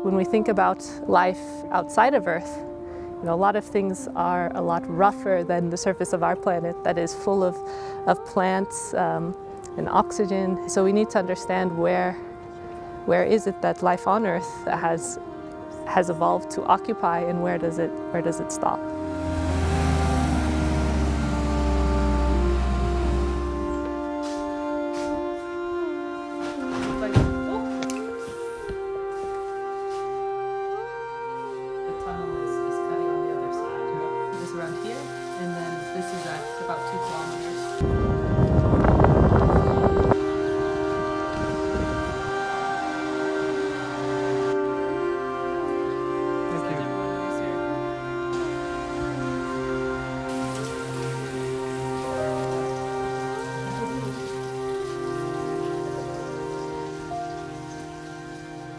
When we think about life outside of Earth, a lot of things are a lot rougher than the surface of our planet that is full of plants and oxygen. So we need to understand where is it that life on Earth has evolved to occupy, and where does it stop?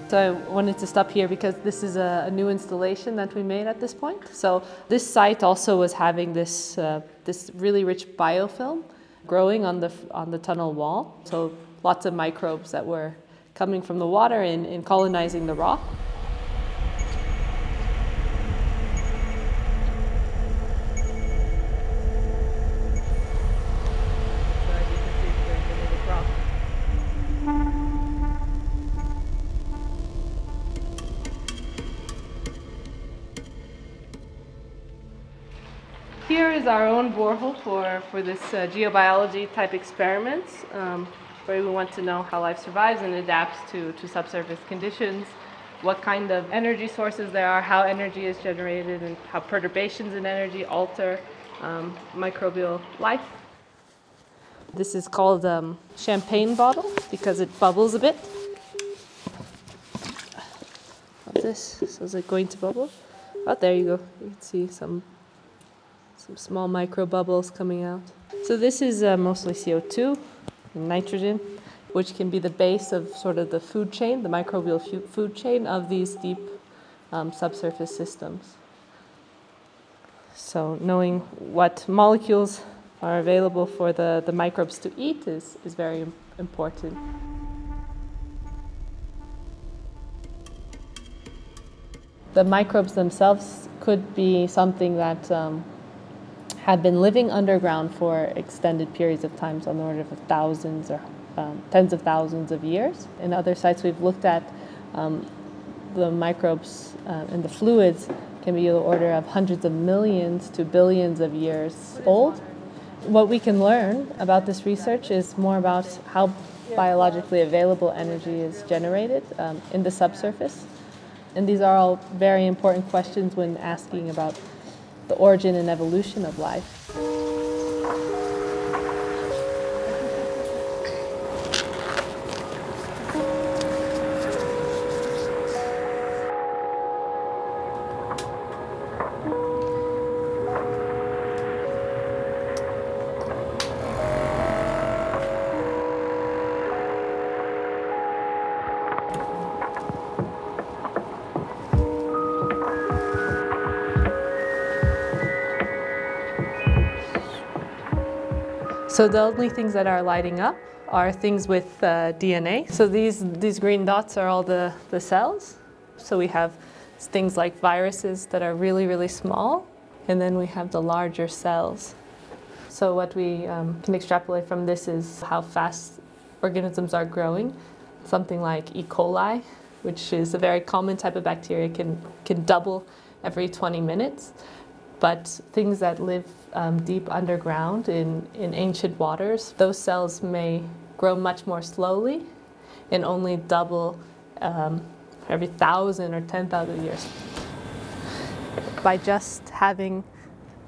So I wanted to stop here because this is a new installation that we made at this point. So this site also was having this really rich biofilm growing on the tunnel wall. So lots of microbes that were coming from the water and colonizing the rock. Here is our own borehole for this geobiology type experiments, where we want to know how life survives and adapts to subsurface conditions, what kind of energy sources there are, how energy is generated, and how perturbations in energy alter microbial life. This is called champagne bottle because it bubbles a bit. This, so is it going to bubble? Oh, there you go. You can see some small micro bubbles coming out. So this is mostly CO2 and nitrogen, which can be the base of sort of the food chain, the microbial food chain of these deep subsurface systems. So knowing what molecules are available for the microbes to eat is very important. The microbes themselves could be something that have been living underground for extended periods of time, on the order of thousands or tens of thousands of years. In other sites we've looked at, the microbes in the fluids can be the order of hundreds of millions to billions of years old. What we can learn about this research is more about how biologically available energy is generated in the subsurface. And these are all very important questions when asking about the origin and evolution of life. So the only things that are lighting up are things with DNA. So these green dots are all the cells. So we have things like viruses that are really, really small, and then we have the larger cells. So what we can extrapolate from this is how fast organisms are growing. Something like E. coli, which is a very common type of bacteria, can double every 20 minutes. But things that live deep underground in ancient waters, those cells may grow much more slowly and only double every 1,000 or 10,000 years. By just having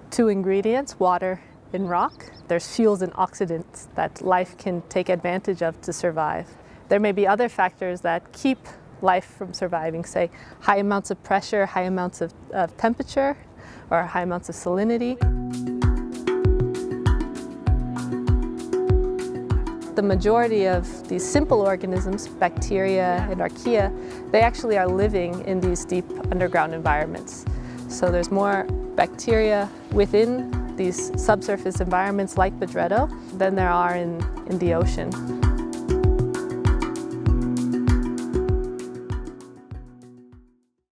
two ingredients, water and rock, there's fuels and oxidants that life can take advantage of to survive. There may be other factors that keep life from surviving, say high amounts of pressure, high amounts of temperature, or high amounts of salinity. The majority of these simple organisms, bacteria and archaea, they actually are living in these deep underground environments. So there's more bacteria within these subsurface environments like Bedretto than there are in the ocean.